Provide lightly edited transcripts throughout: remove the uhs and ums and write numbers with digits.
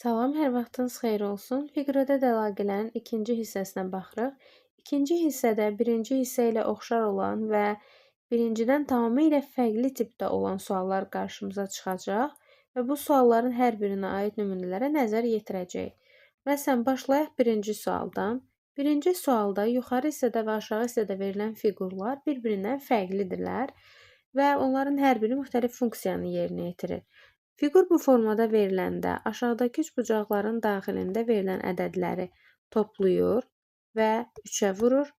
Salam, hər vaxtınız xeyir olsun. Fiqrədə əlaqələrin ikinci hissəsinə baxırıq. İkinci hissədə birinci hissə ilə oxşar olan və birincidən tamamilə fərqli tipdə olan suallar qarşımıza çıxacaq və bu sualların hər birinə aid nümunələrə nəzər yetirəcəyik. Məsələn, başlayaq birinci sualdan. Birinci sualda yuxarı hissədə və aşağı hissədə verilən fiqurlar bir-birindən fərqlidirlər və onların hər biri müxtəlif funksiyanı yerinə yetirir. Fiqur bu formada veriləndə aşağıdakı üçbucaqların daxilində verilən ədədləri toplayır və 3-ə vurur.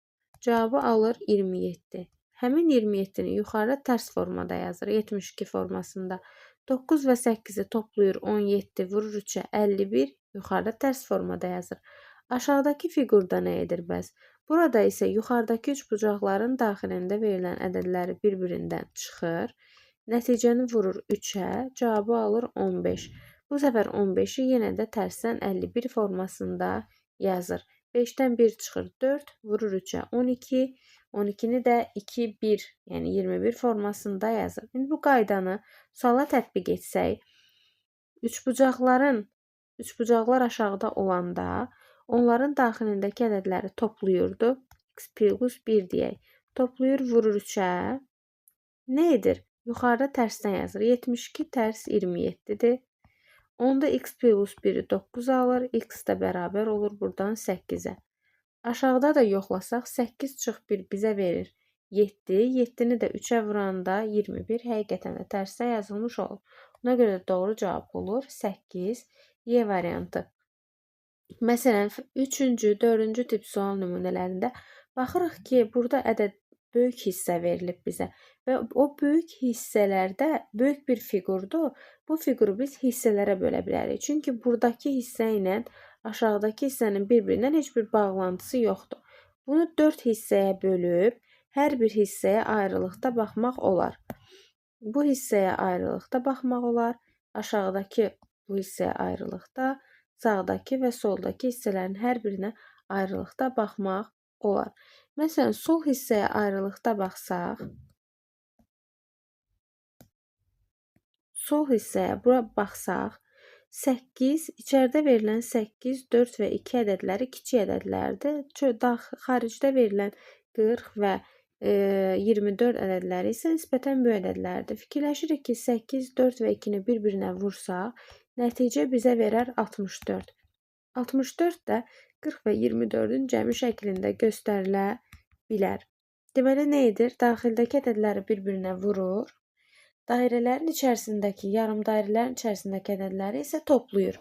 Cavabı alır 27. Həmin 27-ni yuxarı tərs formada yazır, 72 formasında. 9 və 8-i toplayır 17, vurur 3-ə 51, yuxarı tərs formada yazır. Aşağıdakı fiqurda nə edir bəs? Burada isə yuxarıdakı üçbucaqların daxilində verilən ədədləri bir-birindən çıxır. Nəticəni vurur 3-ə, cavabı alır 15. Bu səfər 15-i yenə də tərsdən 51 formasında yazır. 5-dən 1 çıxır 4, vurur 3-ə 12, 12-ni də 2, 1, yəni 21 formasında yazır. İndi bu qaydanı suala tətbiq etsək, üçbucaqlar aşağıda olanda onların daxilindəki ədədləri toplayırdı. X plus 1 deyək. Toplayır, vurur 3-ə. Nə edir? Yuxarıda tərsdən yazır. 72 tərs 27-dir. Onda x plus 1-i 9 alır. X də bərabər olur buradan 8-ə. Aşağıda da yoxlasaq 8 çıx 1 bizə verir 7. 7-ni də 3-ə vuranda 21. Həqiqətən də tərsdən yazılmış olur. Buna görə də doğru cavab olur 8. Y variantı. Məsələn, 3-cü, 4-cü tip sual nümunələrində baxırıq ki, burada ədəd böyük hissə verilib bizə və o böyük hissələrdə böyük bir fiqurdur. Bu fiquru biz hissələrə bölə bilərik. Çünki buradakı hissə ilə aşağıdakı hissənin bir-birindən heç bir bağlantısı yoxdur. Bunu 4 hissəyə bölüb hər bir hissəyə ayrılıqda baxmaq olar. Bu hissəyə ayrılıqda baxmaq olar. Aşağıdakı bu hissəyə ayrılıqda, sağdakı və soldakı hissələrin hər birinə ayrılıqda baxmaq olar. Məsələn, sol hissəyə ayrılıqda baxsaq, sol hissəyə bura baxsaq, 8, içəridə verilən 8, 4 və 2 ədədləri kiçik ədədlərdir. Xaricdə verilən 40 və 24 ədədləri isə nisbətən böyük ədədlərdir. Fikirləşirik ki, 8, 4 və 2-ni bir-birinə vursaq, nəticə bizə verər 64. 64 də 40 və 24-ün cəmi şəklində göstərilə bilər. Deməli, nə edir? Daxildəki ədədləri bir-birinə vurur. Dairələrin içərisindəki, yarım dairələrin içərisindəki ədədləri isə toplayır.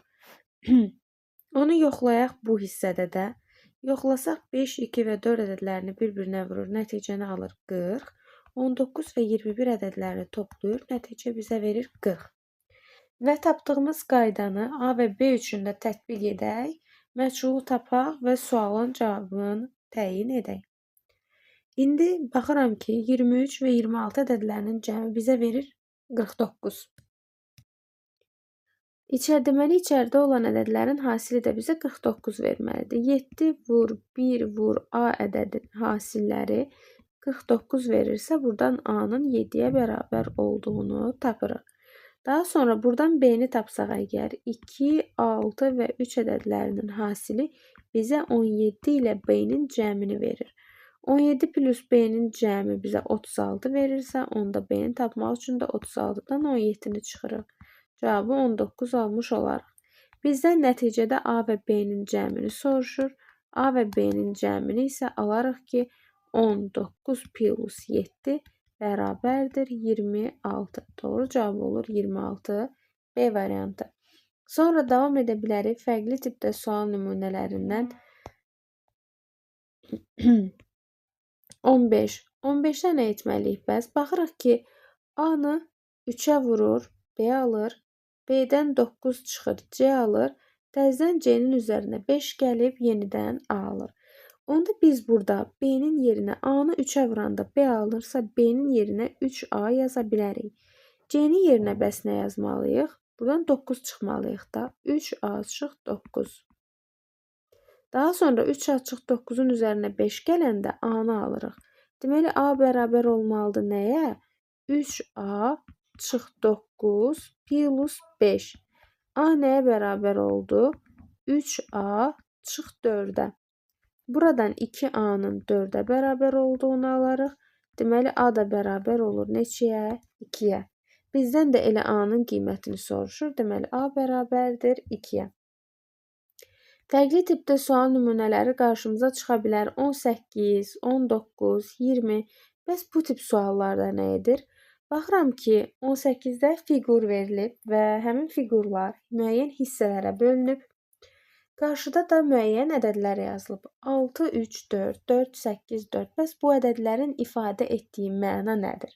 Onu yoxlayaq bu hissədə də. Yoxlasaq 5, 2 və 4 ədədlərini bir-birinə vurur. Nəticəni alır 40. 19 və 21 ədədlərini toplayır. Nəticə bizə verir 40. Və tapdığımız qaydanı A və B üçün də tətbiq edək, məchulu tapaq və sualın cavabını təyin edək. İndi baxıram ki, 23 və 26 ədədlərinin cəmi bizə verir 49. Deməli, içəridə olan ədədlərin hasili də bizə 49 verməlidir. 7 vur 1 vur A ədədin hasilləri 49 verirsə, buradan A-nın 7-yə bərabər olduğunu tapırıq. Daha sonra buradan B-ni tapsaq əgər 2, 6 və 3 ədədlərinin hasili bizə 17 ilə B-nin cəmini verir. 17 plus B-nin cəmi bizə 36 verirsə, onda B-ni tapmaq üçün də 36-dan 17-ni çıxırıq. Cavabı 19 almış olarıq. Bizdən nəticədə A və B-nin cəmini soruşur. A və B-nin cəmini isə alarıq ki, 19 plus 7 bərabərdir 26. Doğru cavab olur 26. B variantı. Sonra davam edə bilərik fərqli tipdə sual nümunələrindən 15. 15-də nə etməliyik bəs? Baxırıq ki, A-nı 3-ə vurur, B alır. B-dən 9 çıxır, C alır. Təzədən C-nin üzərinə 5 gəlib, yenidən A alır. Onda biz burada B-nin yerinə A-nı 3-ə vuranda B alırsa, B-nin yerinə 3A yaza bilərik. C-nin yerinə bəs nə yazmalıyıq? Buradan 9 çıxmalıyıq da. 3A çıx 9. Daha sonra 3A çıx 9-un üzərinə 5 gələndə A-nı alırıq. Deməli, A bərabər olmalıdır nəyə? 3A çıx 9 plus 5. A nəyə bərabər oldu? 3A çıx 4-ə. Buradan 2A'nın 4-ə bərabər olduğunu alarıq. Deməli, A da bərabər olur neçəyə? 2-yə. Bizdən də elə A-nın qiymətini soruşur. Deməli, A bərabərdir 2-yə. Fərqli tipdə sual nümunələri qarşımıza çıxa bilər. 18, 19, 20. Bəs bu tip suallarda nə edir? Baxıram ki, 18-də fiqur verilib və həmin fiqurlar müəyyən hissələrə bölünüb. Qarşıda da müəyyən ədədlər yazılıb. 6, 3, 4, 4, 8, 4. Bəs bu ədədlərin ifadə etdiyi məna nədir?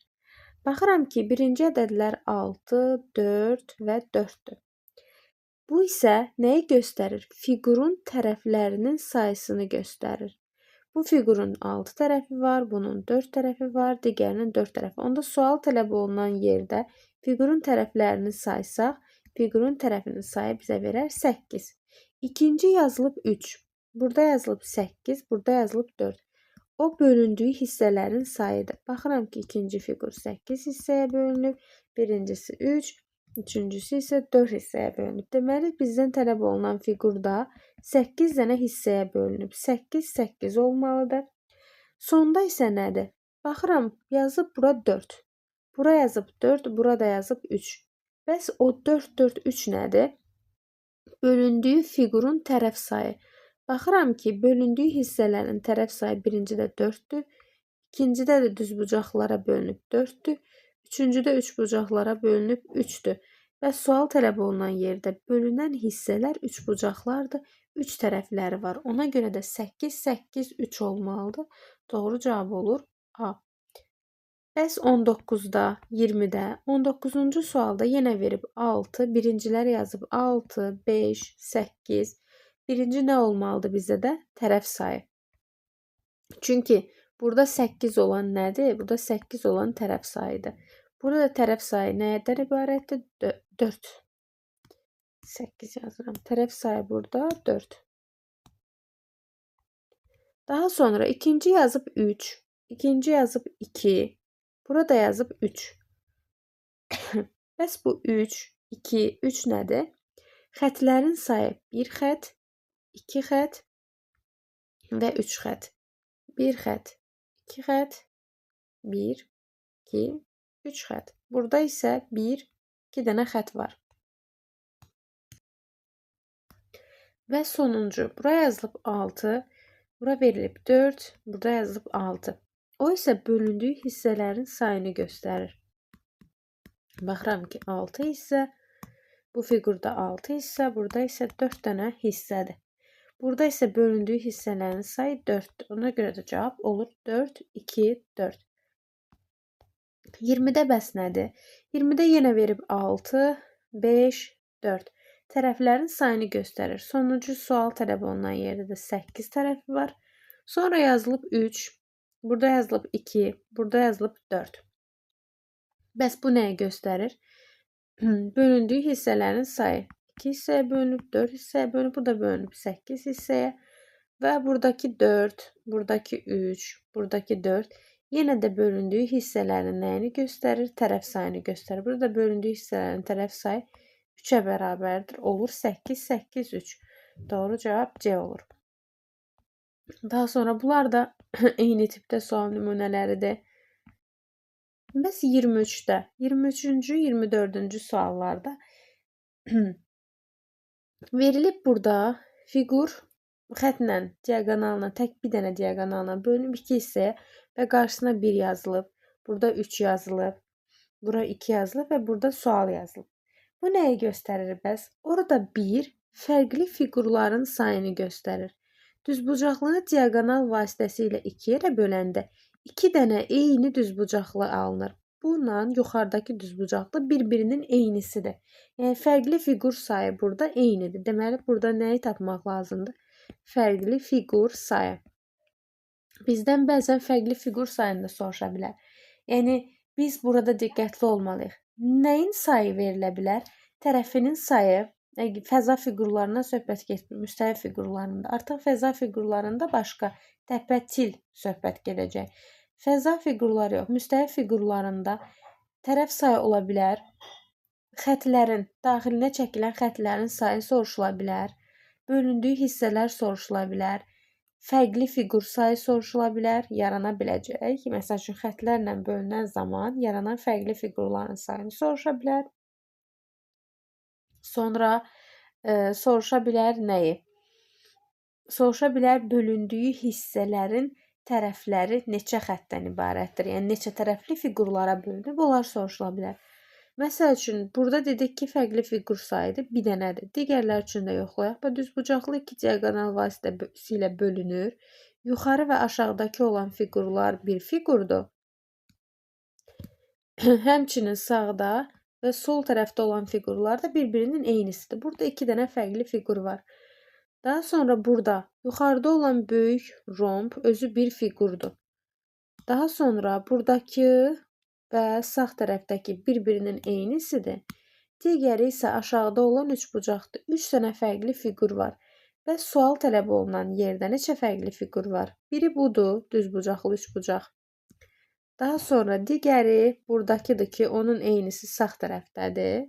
Baxıram ki, birinci ədədlər 6, 4 və 4-dür. Bu isə nəyi göstərir? Fiqurun tərəflərinin sayısını göstərir. Bu fiqurun 6 tərəfi var, bunun 4 tərəfi var, digərinin 4 tərəfi. Onda sual tələb olunan yerdə fiqurun tərəflərini saysaq, fiqurun tərəfinin sayı bizə verər 8. İkinci yazılıb 3. Burada yazılıb 8, burada yazılıb 4. O bölündüyü hissələrin sayıdır. Baxıram ki, ikinci fiqur 8 hissəyə bölünüb, birincisi 3, üçüncüsü isə 4 hissəyə bölünüb. Deməli, bizdən tələb olunan fiqurda 8 dənə hissəyə bölünüb. 8, 8 olmalıdır. Sonda isə nədir? Baxıram, yazıb bura 4. Bura yazıb 4, burada yazıb 3. Bəs o 4, 4, 3 nədir? Bölündüyü fiqurun tərəf sayı. Baxıram ki, bölündüyü hissələrin tərəf sayı birincidə 4-dür, ikincidə də düzbucaqlara bölünüb 4-dür, üçüncüdə üçbucaqlara bölünüb 3-dür. Və sual tələb olunan yerdə bölünən hissələr üçbucaqlardır, 3 tərəfləri var. Ona görə də 8, 8, 3 olmalıdır. Doğru cavab olur A. Bəs 19-da, 20-də, 19-cu sualda yenə verib 6, birincilər yazıb 6, 5, 8. Birinci nə olmalıdır bizdə də? Tərəf sayı. Çünki burada 8 olan nədir? Burada 8 olan tərəf sayıdır. Burada tərəf sayı nədən ibarətdir? 4. 8 yazıram. Tərəf sayı burada 4. Daha sonra ikinci yazıb 3. İkinci yazıb 2. Burada yazıb 3. Bəs bu 3, 2, 3 nədir? Xətlərin sayı 1 xət, 2 xət və 3 xət. 1 xət, 2 xət, 1, 2, 3 xət. Burada isə 1, 2 dənə xət var. Və sonuncu, bura yazılıb 6, bura verilib 4, burada yazılıb 6. O isə bölündüyü hissələrin sayını göstərir. Baxıram ki, 6 hissə, bu fiqurda 6 hissə, burada isə 4 dənə hissədir. Burada isə bölündüyü hissələrin sayı 4-dür. Ona görə də cavab olur 4, 2, 4. 20-də bəs nədir? 20-də yenə verib 6, 5, 4. Tərəflərin sayını göstərir. Sonuncu sual tələb olunan yerdə də 8 tərəfi var. Sonra yazılıb 3, burada yazılıb 2, burada yazılıb 4. Bəs bu nəyi göstərir? Bölündüyü hissələrin sayı. 2 hissəyə bölünüb, 4 hissəyə bölünüb, bu da bölünüb 8 hissəyə və buradakı 4, buradakı 3, buradakı 4 yenə də bölündüyü hissələrin nəyini göstərir? Tərəf sayını göstərir. Burada bölündüyü hissələrin tərəf sayı 3-ə bərabərdir. Olur 8, 8, 3. Doğru cavab C olur. Daha sonra bunlar da eyni tipdə sual nümunələridir. Bəs 23-də, 23-cü, 24-cü suallarda verilib burada fiqur xətlə, diaqonalla, tək bir dənə diaqonalla bölünüb 2 hissəyə və qarşısına 1 yazılıb, burada 3 yazılıb, bura 2 yazılıb və burada sual yazılıb. Bu nəyi göstərir bəs? Orada 1 fərqli fiqurların sayını göstərir. Düzbucaqlını diaqonal vasitəsilə 2 yerə böləndə 2 dənə eyni düzbucaqlı alınır. Bununla yuxarıdakı düzbucaqlı bir-birinin eynisidir. Yəni, fərqli fiqur sayı burada eynidir. Deməli, burada nəyi tapmaq lazımdır? Fərqli fiqur sayı. Bizdən bəzən fərqli fiqur sayını da soruşa bilər. Yəni, biz burada diqqətli olmalıyıq. Nəyin sayı verilə bilər? Tərəfinin sayı, fəza fiqurlarından söhbət getmir, müstəvi fiqurlarında. Artıq fəza fiqurlarında başqa təpətil söhbət gedəcək. Fəza fiqurları yox, müstəvi fiqurlarında tərəf sayı ola bilər xətlərin, daxilinə çəkilən xətlərin sayı soruşula bilər. Bölündüyü hissələr soruşula bilər. Fərqli fiqur sayı soruşula bilər, yarana biləcək. Məsəl üçün, xətlərlə bölünən zaman yaranan fərqli fiqurların sayını soruşa bilər. Sonra soruşa bilər nəyi? Soruşa bilər bölündüyü hissələrin tərəfləri neçə xəttdən ibarətdir? Yəni, neçə tərəfli fiqurlara bölünüb, onlar soruşula bilər. Məsəl üçün, burada dedik ki, fərqli fiqur sayıdır, bir dənədir. Digərlər üçün də yoxlayaq. Və düzbucaqlı iki diaqonal vasitəsilə bölünür. Yuxarı və aşağıdakı olan fiqurlar bir fiqurdur. Həmçinin sağda və sol tərəfdə olan fiqurlar da bir-birinin eynisidir. Burada iki dənə fərqli fiqur var. Daha sonra burada yuxarıda olan böyük romb özü bir fiqurdur. Daha sonra buradakı və sağ tərəfdəki bir-birinin eynisidir. Digəri isə aşağıda olan üçbucaqdır. 3 dənə fərqli fiqur var. Və sual tələb olunan yerdə neçə fərqli fiqur var? Biri budur, düzbucaqlı üçbucaq. Daha sonra digəri buradakıdır ki, onun eynisi sağ tərəfdədir.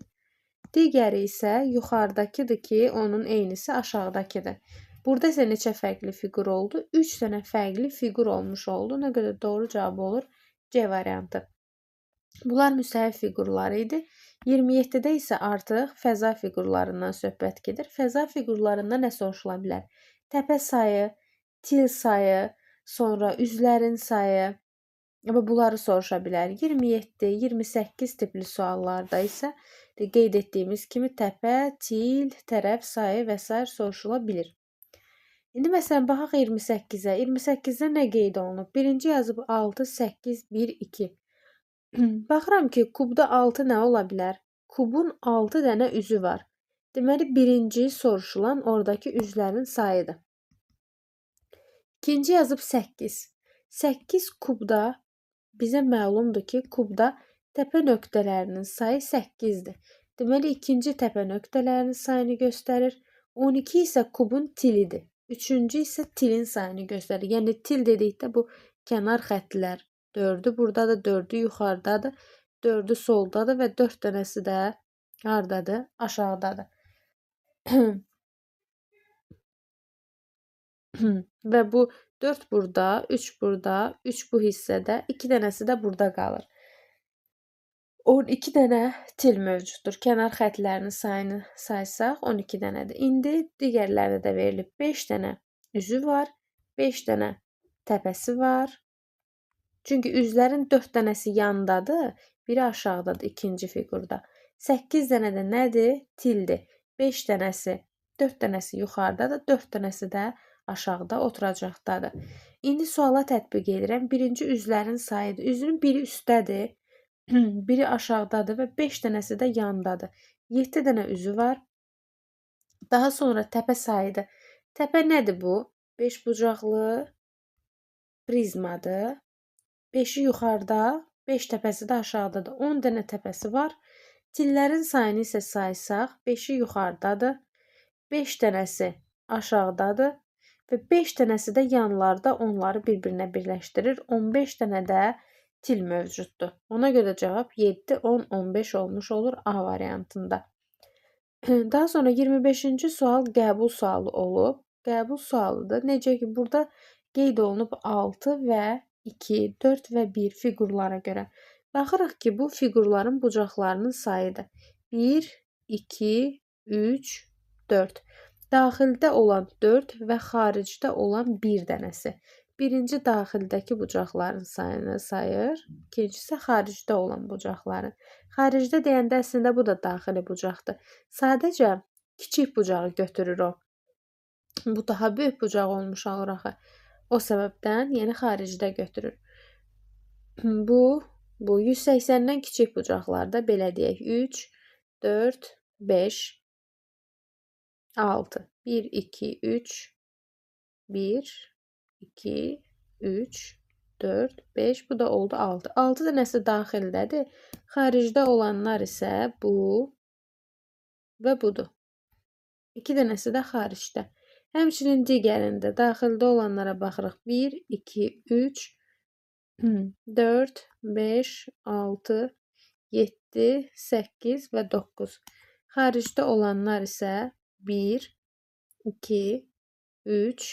Digəri isə yuxarıdakıdır ki, onun eynisi aşağıdakıdır. Burada isə neçə fərqli fiqur oldu? 3 dənə fərqli fiqur olmuş oldu. Nə qədər doğru cavab olur? C variantı. Bunlar müsahib fiqurları idi. 27-də isə artıq fəza fiqurlarından söhbət gedir. Fəza fiqurlarında nə soruşula bilər? Təpə sayı, til sayı, sonra üzlərin sayı və bunları soruşa bilər. 27, 28 tipli suallarda isə qeyd etdiyimiz kimi təpə, til, tərəf sayı və s. soruşula bilir. İndi məsələn, baxaq 28-ə. 28-də nə qeyd olunub? Birinci yazıb 6, 8, 1, 2. Baxıram ki, kubda 6 nə ola bilər? Kubun 6 dənə üzü var. Deməli, birinci soruşulan oradakı üzlərin sayıdır. İkinci yazıb 8. 8 kubda bizə məlumdur ki, kubda təpə nöqtələrinin sayı 8-dir. Deməli, ikinci təpə nöqtələrinin sayını göstərir. 12 isə kubun tilidir. Üçüncü isə tilin sayını göstərir. Yəni, til dedikdə bu kənar xəttlər. 4'ü buradadır, 4'ü yuxarıdadır, 4'ü soldadır və 4 dənəsi də hardadır? Aşağıdadır. Və bu 4 burada, 3 burada, 3 bu hissədə, 2 dənəsi də burada qalır. 12 dənə til mövcuddur. Kənar xətlərinin sayını saysaq 12 dənədir. İndi digərlərinə də verilib 5 dənə üzü var, 5 dənə təpəsi var. Çünki üzlərin 4 dənəsi yandadır, biri aşağıdadır ikinci fiqurda. 8 dənə də nədir? Tildir. 5 dənəsi, 4 dənəsi yuxarıdadır, 4 dənəsi də aşağıda oturacaqdadır. İndi suala tətbiq edirəm. Birinci üzlərin sayıdır. Üzün biri üstdədir, biri aşağıdadır və 5 dənəsi də yandadır. 7 dənə üzü var. Daha sonra təpə sayıdır. Təpə nədir bu? 5 bucaqlı prizmadır. 5'i yuxarıda, 5 təpəsi də aşağıdadır. 10 dənə təpəsi var. Tillərin sayını isə saysaq, 5'i yuxarıdadır, 5 dənəsi aşağıdadır və 5 dənəsi də yanlarda onları bir-birinə birləşdirir. 15 dənə də til mövcuddur. Ona görə cavab 7, 10, 15 olmuş olur A variantında. Daha sonra 25-ci sual qəbul sualı olub. Qəbul sualıdır. Necə ki, burada qeyd olunub 6 və 2, 4 və 1 fiqurlara görə. Baxırıq ki, bu fiqurların bucaqlarının sayıdır. 1, 2, 3, 4. Daxildə olan 4 və xaricdə olan 1 dənəsi. Birinci daxildəki bucaqların sayını sayır. İkincisi xaricdə olan bucaqların. Xaricdə deyəndə əslində bu da daxili bucaqdır. Sadəcə kiçik bucağı götürür o. Bu daha böyük bucaq olmuş olur axı. O səbəbdən, yəni xaricdə götürür. Bu 180-dən kiçik bucaqlarda belə deyək. 3, 4, 5, 6. 1, 2, 3, 1, 2, 3, 4, 5. Bu da oldu 6. 6 dənəsi daxildədir. Xaricdə olanlar isə bu və budur. 2 dənəsi də xaricdə. Həmçinin digərində daxildə olanlara baxırıq. 1, 2, 3, 4, 5, 6, 7, 7, 8 və 9. Xaricdə olanlar isə 1, 2, 3,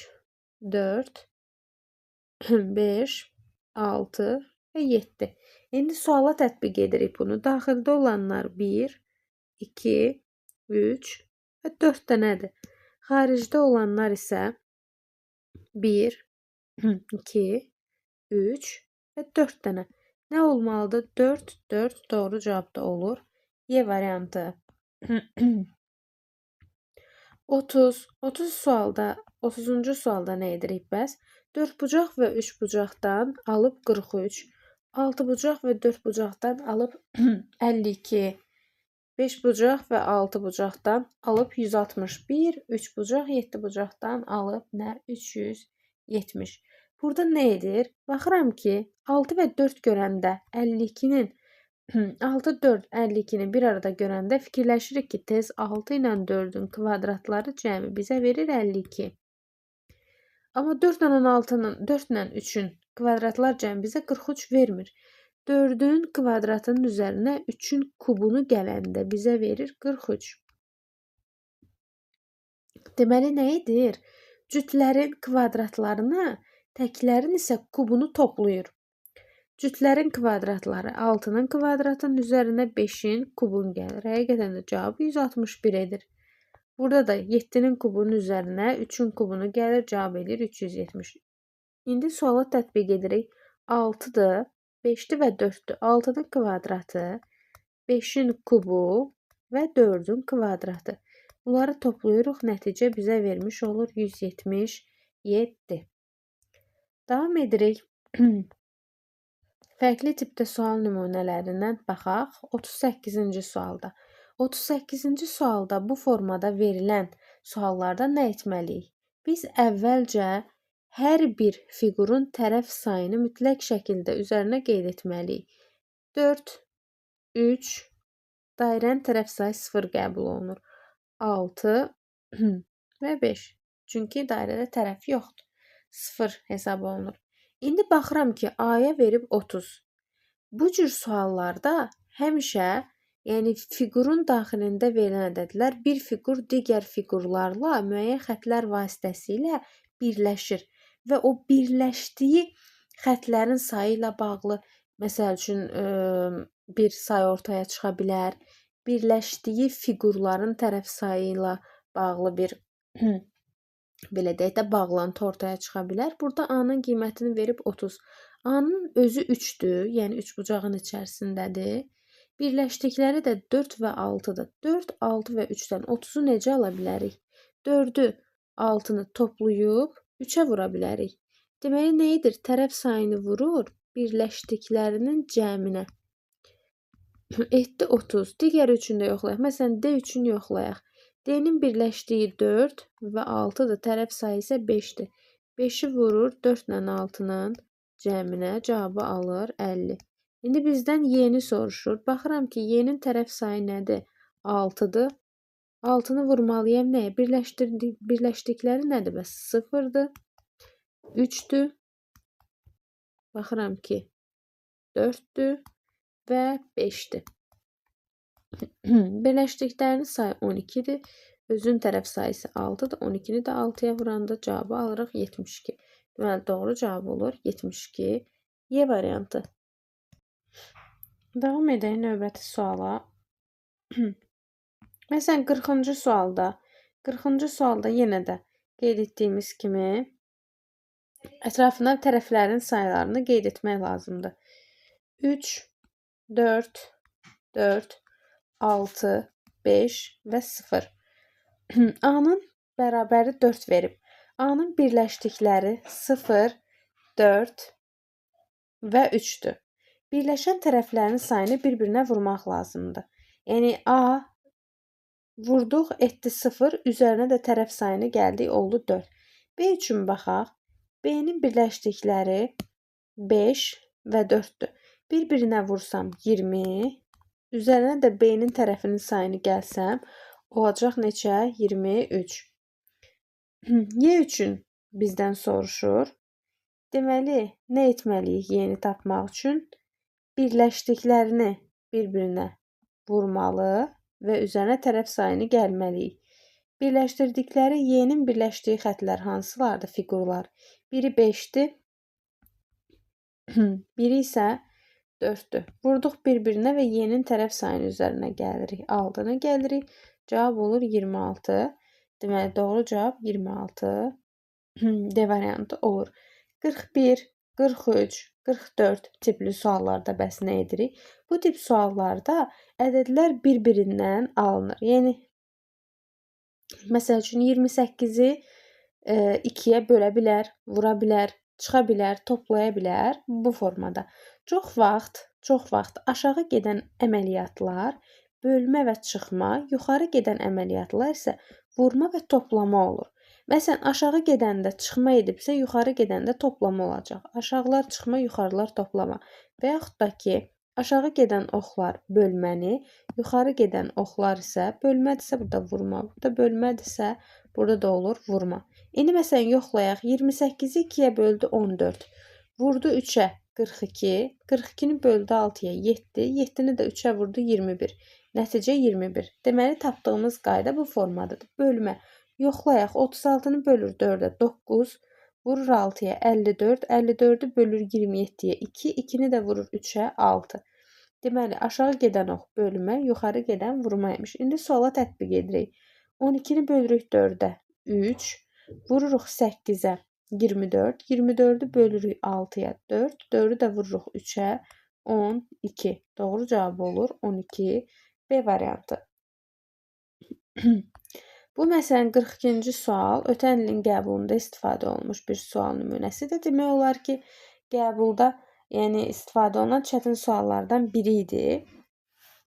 4, 5, 6 və 7. İndi suala tətbiq edirik bunu. Daxildə olanlar 1, 2, 3 və 4 dənədir. Xaricdə olanlar isə 1, 2, 3 və 4 dənə. Nə olmalıdır? 4, 4 doğru cavab da olur. Y variantı. 30 sualda, 30-cu sualda nə edirik bəs? 4 bucaq və 3 bucaqdan alıb 43, 6 bucaq və 4 bucaqdan alıb 52, 5 bucaq və 6 bucaqdan alıb 161, 3 bucaq, 7 bucaqdan alıb nə? 370. Burada nə edir? Baxıram ki, 6 və 4 görəndə 52-nin 6, 4, 52-ni bir arada görəndə fikirləşirik ki, tez 6 ilə 4-ün kvadratları cəmi bizə verir 52. Amma 4 ilə 16-nın, 4 ilə 3-ün kvadratlar cəmi bizə 43 vermir. 4-ün kvadratının üzərinə 3-ün kubunu gələndə bizə verir 43. Deməli, nə edir? Cütlərin kvadratlarını, təklərin isə kubunu toplayır. Cütlərin kvadratları 6-nın kvadratının üzərinə 5-in kubunu gəlir. Həqiqətən də cavabı 161 edir. Burada da 7-nin kubunun üzərinə 3-ün kubunu gəlir, cavab edir 370. İndi suala tətbiq edirik. 6-dır, 5-dir və 4-dür. 6-nın kvadratı, 5-in kubu və 4-ün kvadratı. Bunları toplayırıq, nəticə bizə vermiş olur 177. Davam edirik. Fərqli tipdə sual nümunələrindən baxaq. 38-ci sualda. 38-ci sualda bu formada verilən suallarda nə etməliyik? Biz əvvəlcə hər bir fiqurun tərəf sayını mütləq şəkildə üzərinə qeyd etməliyik. 4, 3, dairənin tərəf sayı 0 qəbul olunur. 6 və 5. Çünki dairədə tərəf yoxdur. 0 hesab olunur. İndi baxıram ki, A-ya verib 30. Bu cür suallarda həmişə, yəni fiqurun daxilində verilən ədədlər bir fiqur digər fiqurlarla müəyyən xətlər vasitəsilə birləşir və o birləşdiyi xətlərin sayı ilə bağlı, məsəl üçün bir say ortaya çıxa bilər. Birləşdiyi fiqurların tərəf sayı ilə bağlı bir belə deyək də bağlantı ortaya çıxa bilər. Burada A-nın qiymətini verib 30. A-nın özü 3-dür, yəni 3 bucağın içərisindədir. Birləşdikləri də 4 və 6-dır. 4, 6 və 3-dən 30-u necə ala bilərik? 4-ü, 6-nı toplayıb 3-ə vura bilərik. Deməli, nə edir? Tərəf sayını vurur birləşdiklərinin cəminə. Etdi 30. Digər üçün də yoxlayaq. Məsələn, D üçün yoxlayaq. D-nin birləşdiyi 4 və 6-dır. Tərəf sayı isə 5-dir. 5-i vurur 4 ilə 6-nın cəminə, cavabı alır 50. İndi bizdən Y-ni soruşur. Baxıram ki, Y-nin tərəf sayı nədir? 6-dır. 6-nı vurmalıyam nəyə? Birləşdikləri nədir? Bəs 0-dır. 3-dür. Baxıram ki, 4-dür və 5-dir. Birləşdiklərinin sayı 12-dir. Özün tərəf sayısı 6-dır. 12-ni də 6-ya vuranda cavabı alırıq 72. Deməli, doğru cavab olur 72. Y variantı. Davam edək növbəti suala. Məsələn, 40-cı sualda. 40-cı sualda yenə də qeyd etdiyimiz kimi ətrafına tərəflərin sayılarını qeyd etmək lazımdır. 3, 4, 4, 6, 5 və 0. A-nın bərabəri 4 verib. A-nın birləşdikləri 0, 4 və 3-dür. Birləşən tərəflərin sayını bir-birinə vurmaq lazımdır. Yəni, A vurduq, etdi 0, üzərinə də tərəf sayını gəldik, oldu 4. B üçün baxaq. B-nin birləşdikləri 5 və 4-dür. Bir-birinə vursam 20, üzərinə də B-nin tərəfinin sayını gəlsəm, olacaq neçə? 23. Y üçün bizdən soruşur. Deməli, nə etməliyik Y-ni tapmaq üçün? Birləşdiklərini bir-birinə vurmalı və üzərinə tərəf sayını gəlməliyik. Birləşdirdikləri y-nin birləşdiyi xətlər hansılardır? Fiqurlar. Biri 5-dir, biri isə 4-dür. Vurduq bir-birinə və y-nin tərəf sayını üzərinə gəlirik. 6-na gəlirik. Cavab olur 26. Deməli, doğru cavab 26. D variantı olur. 41, 43, 44 tipli suallarda bəs nə edirik? Bu tip suallarda ədədlər bir-birindən alınır. Yəni, məsəl üçün 28-i 2-yə bölə bilər, vura bilər, çıxa bilər, toplaya bilər bu formada. Çox vaxt aşağı gedən əməliyyatlar bölmə və çıxma, yuxarı gedən əməliyyatlar isə vurma və toplama olur. Məsələn, aşağı gedəndə çıxma edibsə, yuxarı gedəndə toplama olacaq. Aşağılar çıxma, yuxarılar toplama. Və yaxud da ki, aşağı gedən oxlar bölməni, yuxarı gedən oxlar isə bölmədirsə, burada vurma, burada bölmədirsə, burada da olur vurma. İndi məsələn yoxlayaq. 28-i 2-yə böldü 14. Vurdu 3-ə 42. 42-ni böldü 6-ya 7. 7-ni də 3-ə vurdu 21. Nəticə 21. Deməli, tapdığımız qayda bu formadadır. Bölmə. Yoxlayaq. 36-nı bölür 4-ə 9. Vurur 6-ya 54. 54-ü bölür 27-yə 2. 2-ni də vurur 3-ə 6. Deməli, aşağı gedən ox bölmə, yuxarı gedən vurma imiş. İndi suala tətbiq edirik. 12-ni bölürük 4-ə 3. Vururuq 8-ə 24. 24-ü bölürük 6-ya 4. 4-ü də vururuq 3-ə 12. Doğru cavab olur 12. B variantı. Bu məsələn 42-ci sual ötən ilin qəbulunda istifadə olunmuş bir sual nümunəsidir. Demək olar ki, qəbulda istifadə olunan çətin suallardan biri idi.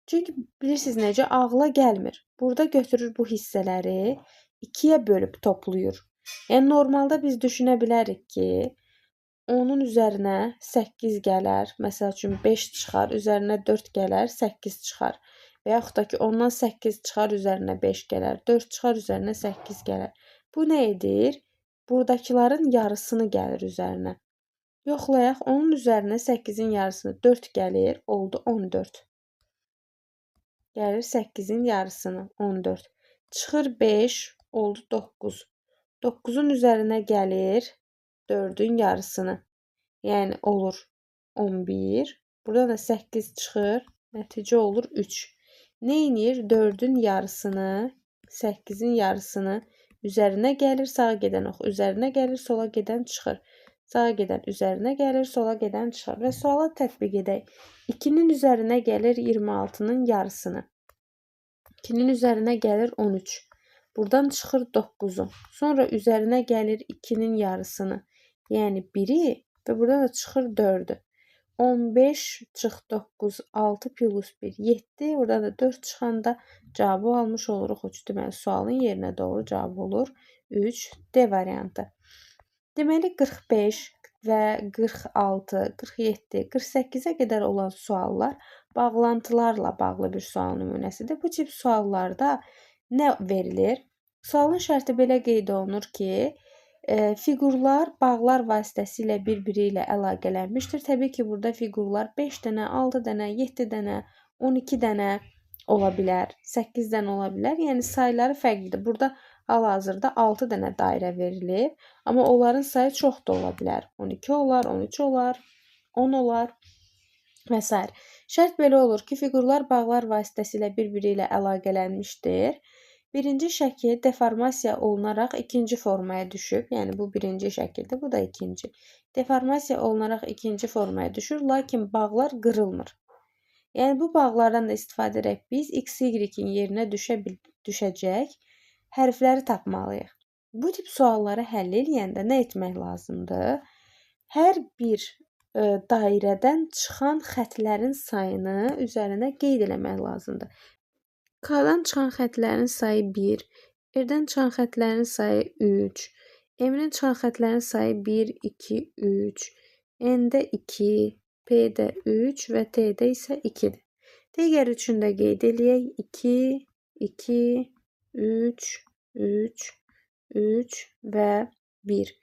Çünki bilirsiniz necə ağla gəlmir. Burada götürür bu hissələri 2-yə bölüb toplayır. Yəni normalda biz düşünə bilərik ki, onun üzərinə 8 gələr, məsəl üçün 5 çıxar, üzərinə 4 gələr, 8 çıxar. Və yaxud da ki, ondan 8 çıxar, üzərinə 5 gələr, 4 çıxar, üzərinə 8 gələr. Bu nə edir? Buradakıların yarısını gəlir üzərinə. Yoxlayaq, onun üzərinə 8-in yarısını 4 gəlir, oldu 14. Gəlir 8-in yarısını 14. Çıxır 5, oldu 9. 9-un üzərinə gəlir 4-ün yarısını. Yəni olur 11. Burada da 8 çıxır, nəticə olur 3. Neynir? 4-ün yarısını, 8-in yarısını üzərinə gəlir, sağa gedən ox üzərinə gəlir, sola gedən çıxır. Sağa gedən üzərinə gəlir, sola gedən çıxır. Və suala tətbiq edək. 2-nin üzərinə gəlir 26-nın yarısını. 2-nin üzərinə gəlir 13. Buradan çıxır 9-u. Sonra üzərinə gəlir 2-nin yarısını. Yəni 1-i və burada da çıxır 4-ü. 15 çıx 9, 6 plus 1, 7. Oradan da 4 çıxanda cavabı almış oluruq 3. Deməli, sualın yerinə doğru cavab olur 3. D variantı. Deməli, 45 və 46, 47, 48-ə qədər olan suallar bağlantılarla bağlı bir sual nümunəsidir. Bu tip suallarda nə verilir? Sualın şərti belə qeyd olunur ki, fiqurlar bağlar vasitəsilə bir-biri ilə əlaqələnmişdir. Təbii ki, burada fiqurlar 5 dənə, 6 dənə, 7 dənə, 12 dənə ola bilər, 8 dənə ola bilər. Yəni sayları fərqlidir. Burada hal-hazırda 6 dənə dairə verilir, amma onların sayı çox da ola bilər. 12 olar, 13 olar, 10 olar və s. Şərt belə olur ki, fiqurlar bağlar vasitəsilə bir-biri ilə əlaqələnmişdir. Birinci şəkil deformasiya olunaraq ikinci formaya düşüb. Yəni, bu birinci şəkildir, bu da ikinci. Deformasiya olunaraq ikinci formaya düşür, lakin bağlar qırılmır. Yəni, bu bağlardan da istifadə edərək biz x, y-in yerinə düşəcək hərfləri tapmalıyıq. Bu tip sualları həll edəndə nə etmək lazımdır? Hər bir dairədən çıxan xətlərin sayını üzərinə qeyd eləmək lazımdır. K-dan çıxan xətlərin sayı 1, R-dən çıxan xətlərin sayı 3, M-dən çıxan xətlərin sayı 1, 2, 3, N-də 2, P-də 3 və T-də isə 2-dir. Digər üçünü də qeyd eləyək. 2, 2, 3, 3, 3 və 1.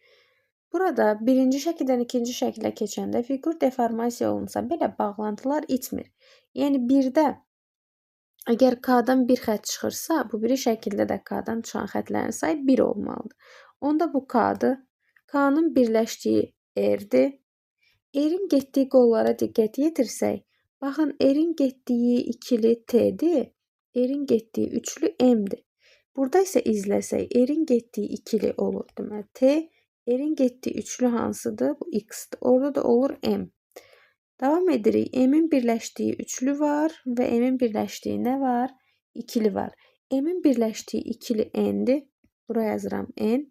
Burada birinci şəkildən ikinci şəkilə keçəndə fiqur deformasiya olunsa belə bağlantılar itmir. Yəni 1-də Əgər K-dan bir xətt çıxırsa, bu biri şəkildə də K-dan çıxan xəttlərin sayı 1 olmalıdır. Onda bu K-dır. K-nın birləşdiyi R-dir. R-in getdiyi qollara diqqət yetirsək, baxın R-in getdiyi ikili T-dir, R-in getdiyi üçlü M-dir. Burada isə izləsək, R-in getdiyi ikili olur, deməli T, R-in getdiyi üçlü hansıdır? Bu X-dir. Orada da olur M. Davam edirik. M-in birləşdiyi üçlü var və M-in birləşdiyi nə var? İkili var. M-in birləşdiyi ikili N-dir. Bura yazıram N.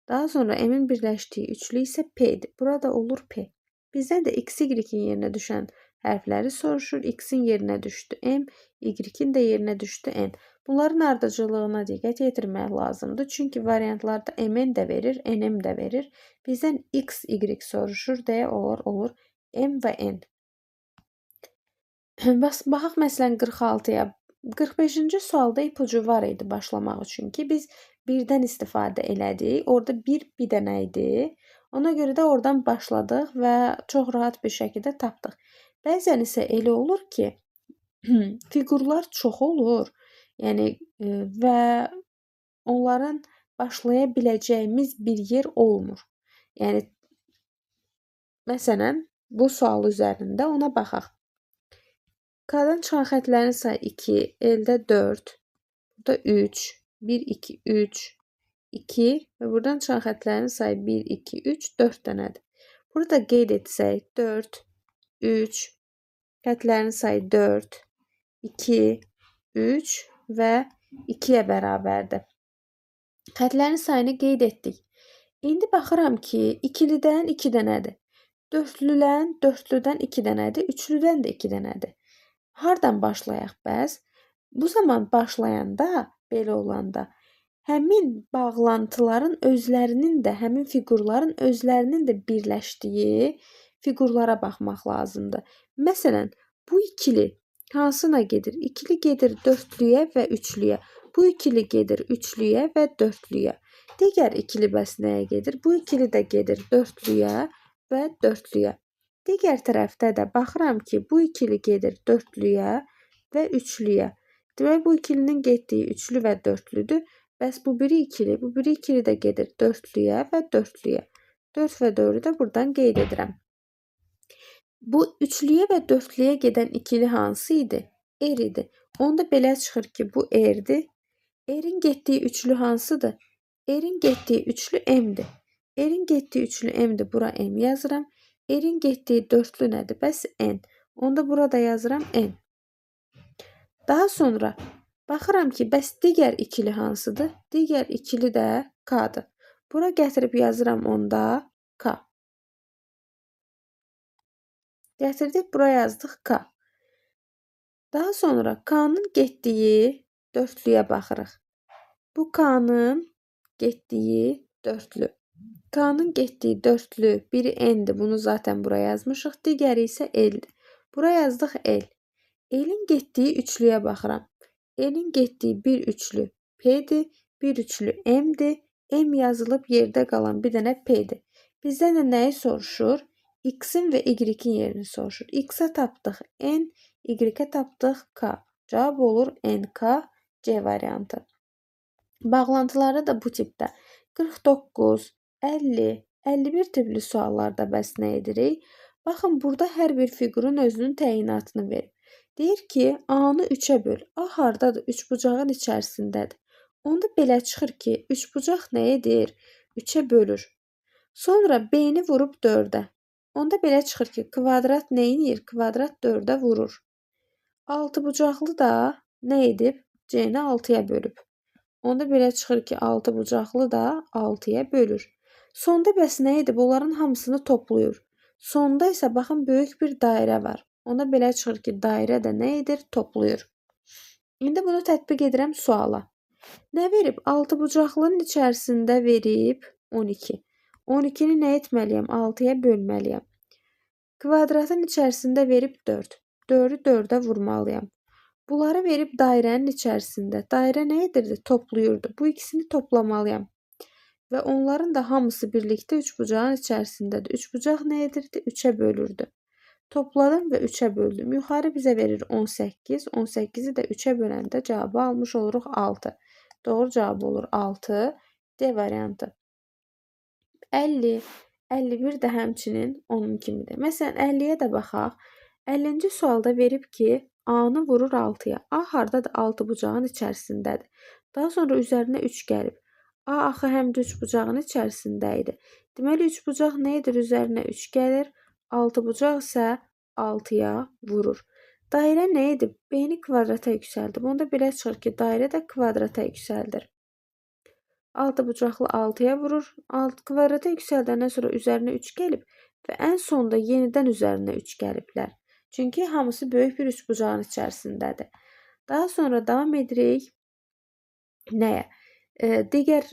Daha sonra M-in birləşdiyi üçlü isə P-dir. Burada olur P. Bizdən də X, Y-in yerinə düşən hərfləri soruşur. X-in yerinə düşdü M, Y-in də yerinə düşdü N. Bunların ardıcıllığına diqqət yetirmək lazımdır. Çünki variantlarda MN də verir, NM də verir. Bizdən X, Y soruşur deyə olur M və N. Baxaq məsələn 46-ya. 45-ci sualda ipucu var idi başlamaq üçün ki, biz birdən istifadə elədik. Orada bir dənə idi. Ona görə də oradan başladıq və çox rahat bir şəkildə tapdıq. Bəzən isə elə olur ki, fiqurlar çox olur. Yəni və onların başlaya biləcəyimiz bir yer olmur. Yəni məsələn, bu sual üzərində ona baxaq. K-dan çıxan xəttlərin sayı 2, L-də 4, burada 3, 1, 2, 3, 2 və buradan çıxan xəttlərin sayı 1, 2, 3, 4 dənədir. Burada qeyd etsək 4, 3, xəttlərin sayı 4, 2, 3 və 2-yə bərabərdir. Xəttlərin sayını qeyd etdik. İndi baxıram ki, ikilidən 2 dənədir. Dörtlüdən 2 dənədir, üçlüdən də 2 dənədir. Hardan başlayaq bəs? Bu zaman başlayanda, belə olanda, həmin bağlantıların özlərinin də, həmin fiqurların özlərinin də birləşdiyi fiqurlara baxmaq lazımdır. Məsələn, bu ikili hansına gedir? İkili gedir dörtlüyə və üçlüyə. Bu ikili gedir üçlüyə və dörtlüyə. Digər ikili bəs nəyə gedir? Bu ikili də gedir dörtlüyə və dörtlüyə. Digər tərəfdə də baxıram ki, bu ikili gedir dörtlüyə və üçlüyə. Demək, bu ikilinin getdiyi üçlü və dörtlüdür. Bəs bu biri ikili də gedir dörtlüyə və dörtlüyə. 4 və 4-ü də buradan qeyd edirəm. Bu üçlüyə və dörtlüyə gedən ikili hansı idi? R idi. Onda belə çıxır ki, bu R-dir. R-in getdiyi üçlü hansıdır? R-in getdiyi üçlü M-dir. R-in getdiyi üçlü M-dir. Bura M yazıram. R-in getdiyi dörtlü nədir? Bəs N. Onda burada yazıram N. Daha sonra baxıram ki, bəs digər ikili hansıdır? Digər ikili də K-dır. Bura gətirib yazıram onda K. Gətirdik, bura yazdıq K. Daha sonra K-nın getdiyi dörtlüyə baxırıq. Bu K-nın getdiyi dörtlü. K-nın getdiyi dörtlü biri N-dir. Bunu zaten bura yazmışıq. Digəri isə L-dir. Bura yazdıq L. L-in getdiyi üçlüyə baxıram. L-in getdiyi bir üçlü P-dir. Bir üçlü M-dir. M yazılıb yerdə qalan bir dənə P-dir. Bizdən də nəyi soruşur? X-in və Y-in yerini soruşur. X-ə tapdıq N, Y-ə tapdıq K. Cavab olur NK, C variantı. Bağlantıları da bu tipdə. 49, 50, 51 tipli suallarda bəs nə edirik? Baxın, burada hər bir fiqurun özünün təyinatını verir. Deyir ki, A-nı 3-ə böl. A hardadır? Üçbucağın içərisindədir. Onda belə çıxır ki, üçbucaq nə edir? 3-ə bölür. Sonra B-ni vurub 4-ə. Onda belə çıxır ki, kvadrat nə edir? Kvadrat 4-ə vurur. Altıbucaqlı da nə edib? C-ni 6-ya bölüb. Onda belə çıxır ki, altıbucaqlı da 6-ya bölür. Sonda bəs nə edib? Onların hamısını toplayır. Sonda isə baxın, böyük bir dairə var. Onda belə çıxır ki, dairə də nə edir? Toplayır. İndi bunu tətbiq edirəm suala. Nə verib? Altıbucaqlının içərisində verib 12. 12-ni nə etməliyəm? 6-ya bölməliyəm. Kvadratın içərisində verib 4. 4-ü 4-ə vurmalıyam. Bunları verib dairənin içərisində. Dairə nə edirdi? Toplayırdı. Bu ikisini toplamalıyam. Və onların da hamısı birlikdə üçbucağın içərisindədir. Üçbucaq nə edirdi? 3-ə bölürdü. Topladım və 3-ə böldüm. Yuxarı bizə verir 18. 18-i də 3-ə böləndə cavabı almış oluruq 6. Doğru cavab olur 6. D variantı. 50, 51 də həmçinin onun kimidir. Məsələn, 50-yə də baxaq. 50-ci sualda verib ki, A-nı vurur 6-ya. A hardadır? 6 bucağın içərisindədir. Daha sonra üzərinə 3 gəlib. A axı həm də 3 bucağın içərisində idi. Deməli, 3 bucaq nə edir? Üzərinə 3 gəlir. 6 bucaq isə 6-ya vurur. Dairə nə edib? B-ni kvadrata yüksəldib. Onda belə çıxır ki, dairə də kvadrata yüksəldir. 6 bucaqlı 6-ya vurur. 6 kvadrata yüksəldəndən sonra üzərinə 3 gəlib və ən sonda yenidən üzərinə 3 gəliblər. Çünki hamısı böyük bir üçbucağın içərisindədir. Daha sonra davam edirik. Nəyə? Digər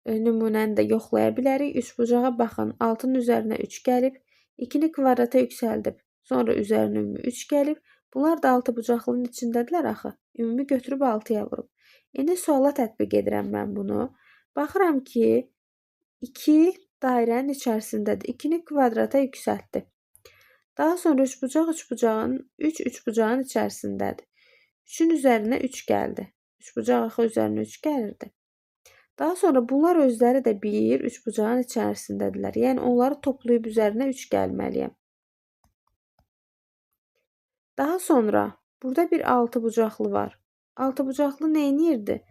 nümunəni də yoxlaya bilərik. Üçbucağa baxın. 6-nın üzərinə 3 gəlib. 2-ni kvadrata yüksəldib. Sonra üzərinə ümumi 3 gəlib. Bunlar da 6 bucaqlının içindədirlər axı. Ümumi götürüb 6-ya vurub. İndi suala tətbiq edirəm mən bunu. Baxıram ki, 2 dairənin içərisindədir. 2-ni kvadrata yüksəltdi. Daha sonra üç üçbucağın içərisindədir. 3-ün üzərinə 3 gəldi. Üçbucaq axı üzərinə 3 gəlirdi. Daha sonra bunlar özləri də bir üçbucağın içərisindədirlər. Yəni onları toplayıb üzərinə 3 gəlməliyəm. Daha sonra burada bir 6 bucaqlı var. 6 bucaqlı nə edirdi?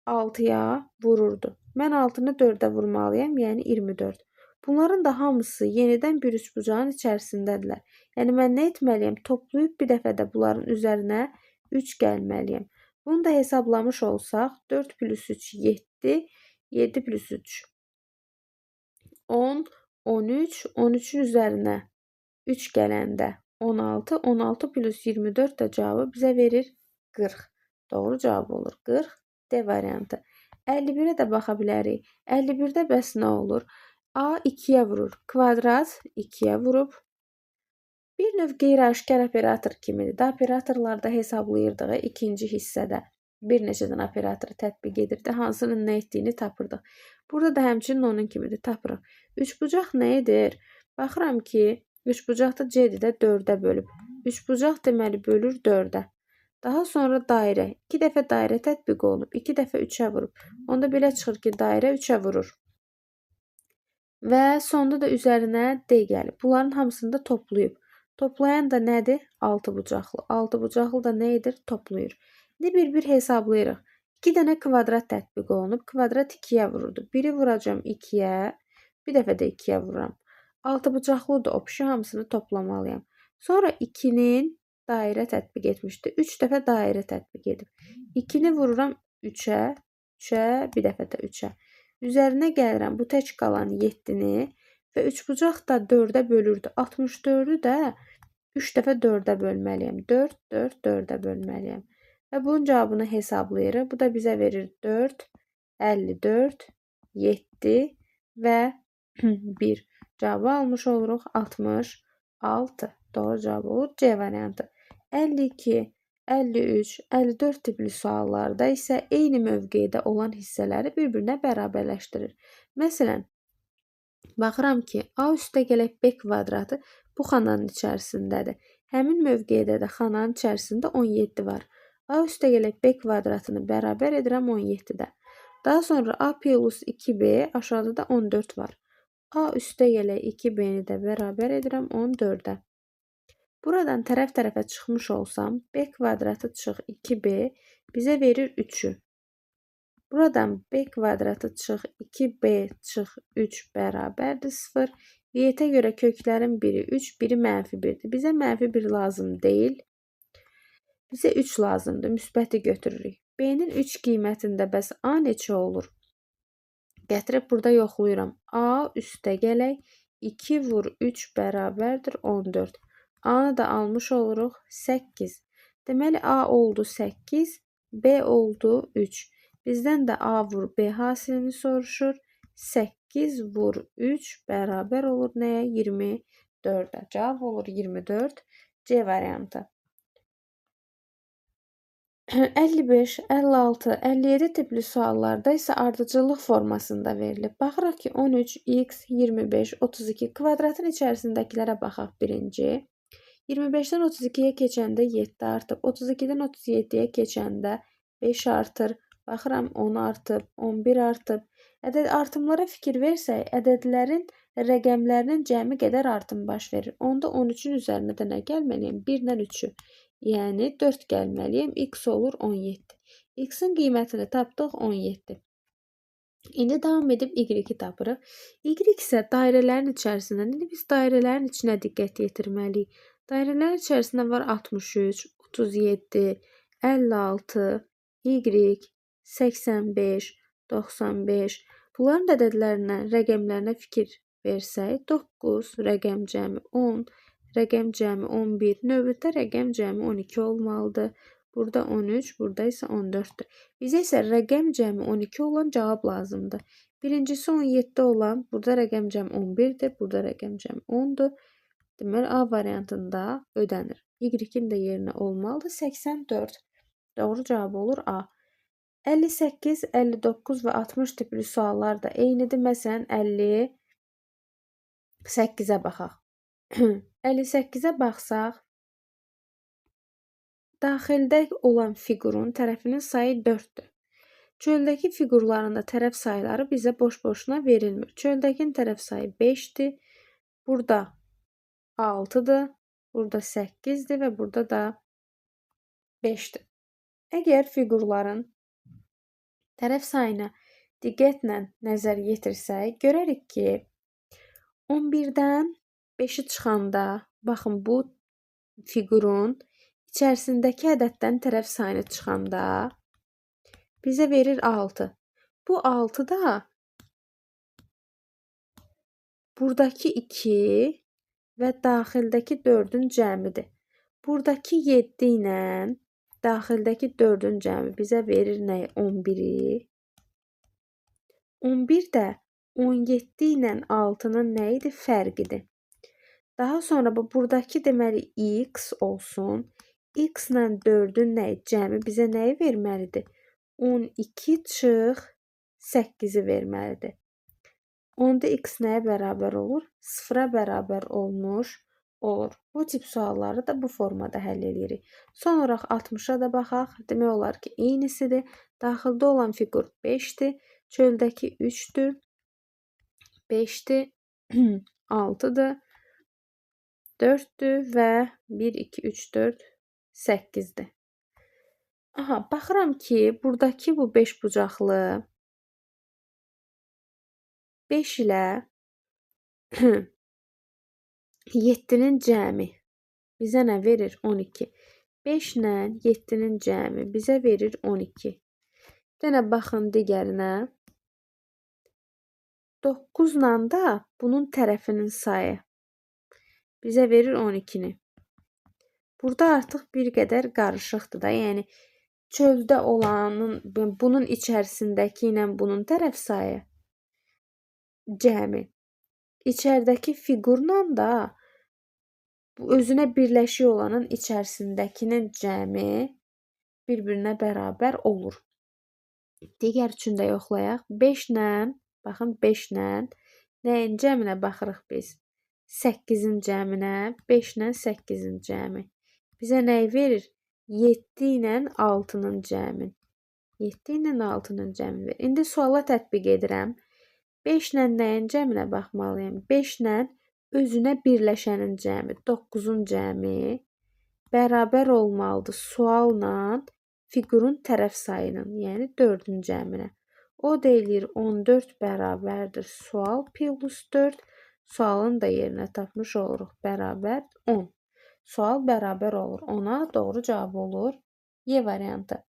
6-ya vururdu. Mən 6-nı 4-ə vurmalıyam, yəni 24. Bunların da hamısı yenidən bir üçbucağın içərisindədirlər. Yəni mən nə etməliyəm? Toplayıb bir dəfə də bunların üzərinə 3 gəlməliyəm. Bunu da hesablamış olsaq, 4 plus 3 7, 7 plus 3 10, 13, 13-ün üzərinə 3 gələndə 16, 16 plus 24 də cavabı bizə verir 40. Doğru cavab olur 40. D variantı. 51-ə də baxa bilərik. 51-də bəs nə olur? A 2-yə vurur. Kvadrat 2-yə vurub. Bir növ qeyri-aşkar operator kimidir. Operatorlarda hesablayırdıq ikinci hissədə. Bir neçə dənə operatoru tətbiq edirdi. Hansının nə etdiyini tapırdıq. Burada da həmçinin onun kimidir. Tapırıq. Üçbucaq nə edir? Baxıram ki, üçbucaqda C-dir də 4-ə bölüb. Üçbucaq deməli bölür 4-ə. Daha sonra dairə. 2 dəfə dairə tətbiq olunub. 2 dəfə 3-ə vurub. Onda belə çıxır ki, dairə 3-ə vurur. Və sonda da üzərinə D gəlib. Bunların hamısını da toplayıb. Toplayan da nədir? 6 bucaqlı. 6 bucaqlı da nə edir? Toplayır. İndi bir-bir hesablayırıq. 2 dənə kvadrat tətbiq olunub. Kvadrat 2-yə vururdu. Biri vuracam 2-yə. Bir dəfə də 2-yə vururam. 6 bucaqlı da o pişi hamısını toplamalıyam. Sonra 2-nin dairə tətbiq etmişdi. 3 dəfə dairə tətbiq edib. 2-ni vururam 3-ə. 3-ə, bir dəfə də 3-ə. Üzərinə gəlirəm bu tək qalan 7-ni və üçbucaq da 4-ə bölürdü. 64-ü də 3 dəfə 4-ə bölməliyəm. 4, 4, 4-ə bölməliyəm. Və bunun cavabını hesablayırıq. Bu da bizə verir 4, 54, 7 və 1. Cavabı almış oluruq 66. Doğru cavab olur C variantı. 52, 53, 54 tipli suallarda isə eyni mövqedə olan hissələri bir-birinə bərabərləşdirir. Məsələn, baxıram ki, A üstə gələk B kvadratı bu xananın içərisindədir. Həmin mövqedə də xananın içərisində 17 var. A üstə gələk B kvadratını bərabər edirəm 17-də. Daha sonra A plus 2B aşağıda da 14 var. A üstə gələk 2B-ni də bərabər edirəm 14-də. Buradan tərəf-tərəfə çıxmış olsam, B kvadratı çıx 2B bizə verir 3-ü. Buradan B kvadratı çıx 2B çıx 3 bərabərdir 0. Y-ə görə köklərin biri 3, biri mənfi 1-dir. Bizə mənfi 1 lazım deyil. Bizə 3 lazımdır. Müsbəti götürürük. B-nin 3 qiymətində bəs A neçə olur? Gətirib burada yoxlayıram. A üstə gələk 2 vur 3 bərabərdir 14. A-nı da almış oluruq 8. Deməli A oldu 8, B oldu 3. Bizdən də A vur B hasilini soruşur. 8 vur 3 bərabər olur nəyə? 24-ə. Cavab olur 24. C variantı. 55, 56, 57 tipli suallarda isə ardıcıllıq formasında verilib. Baxırıq ki, 13, x, 25, 32 kvadratın içərisindəkilərə baxaq birinci. 25-dən 32-yə keçəndə 7 artıb. 32-dən 37-yə keçəndə 5 artır. Baxıram 10 artıb, 11 artıb. Ədəd artımlara fikir versək, ədədlərin rəqəmlərinin cəmi qədər artım baş verir. Onda 13-ün üzərinə də nə gəlməliyəm? 1-lə 3-ü. Yəni 4 gəlməliyəm. X olur 17. X-in qiymətini tapdıq 17. İndi davam edib Y-i tapırıq. Y isə dairələrin içərisindən. İndi biz dairələrin içinə diqqət yetirməliyik. Dairələrin içərisində var 63, 37, 56, Y, 85, 95. Bunların ədədlərinə, rəqəmlərinə fikir versək, 9, rəqəm cəmi 10, rəqəm cəmi 11, növbətdə rəqəm cəmi 12 olmalıdır. Burada 13, burada isə 14-dür. Bizə isə rəqəm cəmi 12 olan cavab lazımdır. Birincisi 17 olan, burada rəqəm cəmi 11-dir, burada rəqəm cəmi 10-dur. Deməli, A variantında ödənir. Y-in də yerinə olmalıdır 84. Doğru cavab olur A. 58, 59 və 60 tipli suallar da eynidir. Məsələn, 58-ə baxaq. 58-ə baxsaq, daxildə olan fiqurun tərəfinin sayı 4-dür. Çöldəki fiqurların da tərəf sayıları bizə boş-boşuna verilmir. Çöldəkin tərəf sayı 5-dir. Burada 6-dır. Burada 8-dir və burada da 5-dir. Əgər fiqurların tərəf sayına diqqətlə nəzər yetirsək, görərik ki, 11-dən 5-i çıxanda, baxın, bu fiqurun içərisindəki ədəddən tərəf sayını çıxanda bizə verir 6. Bu 6 da buradakı 2 və daxildəki 4-ün cəmidir. Buradakı 7 ilə daxildəki 4-ün cəmi bizə verir nəyi? 11-i. 11 də 17 ilə 6-nın nə idi? Fərqidir. Daha sonra buradakı deməli X olsun. X ilə 4-ün nəyi? Cəmi bizə nəyi verməlidir? 12 çıx 8-i verməlidir. Onda X nəyə bərabər olur? 0-a bərabər olmuş olur. Bu tip sualları da bu formada həll edirik. Son olaraq 60-a da baxaq. Demək olar ki, eynisidir. Daxildə olan fiqur 5-dir. Çöldəki 3-dür. 5-dir. 6-dır. 4-dür və 1, 2, 3, 4, 8-dir. Aha, baxıram ki, buradakı bu 5 bucaqlı 5 ilə 7-nin cəmi bizə nə verir? 12. 5 ilə 7-nin cəmi bizə verir 12. Yenə baxın digərinə. 9 ilə da bunun tərəfinin sayı bizə verir 12-ni. Burada artıq bir qədər qarışıqdır da. Yəni, çöldə olanın, bunun içərisindəki ilə bunun tərəf sayı cəmi. İçəridəki fiqurla da özünə birləşik olanın içərisindəkinin cəmi bir-birinə bərabər olur. Digər üçün də yoxlayaq. 5 ilə, baxın 5 ilə nəyin cəminə baxırıq biz? 8-in cəminə, 5 ilə 8-in cəmi. Bizə nəyi verir? 7 ilə 6-nın cəmin. 7 ilə 6-nın cəmi verir. İndi suala tətbiq edirəm. 5 ilə nəyin cəminə baxmalıyım? 5 ilə özünə birləşənin cəmi, 9-un cəmi bərabər olmalıdır sualla fiqurun tərəf sayının, yəni 4-ün cəminə. O deyilir 14 bərabərdir sual plus 4. Sualın da yerinə tapmış oluruq. Bərabər 10. Sual bərabər olur 10-a. Doğru cavab olur Y variantı.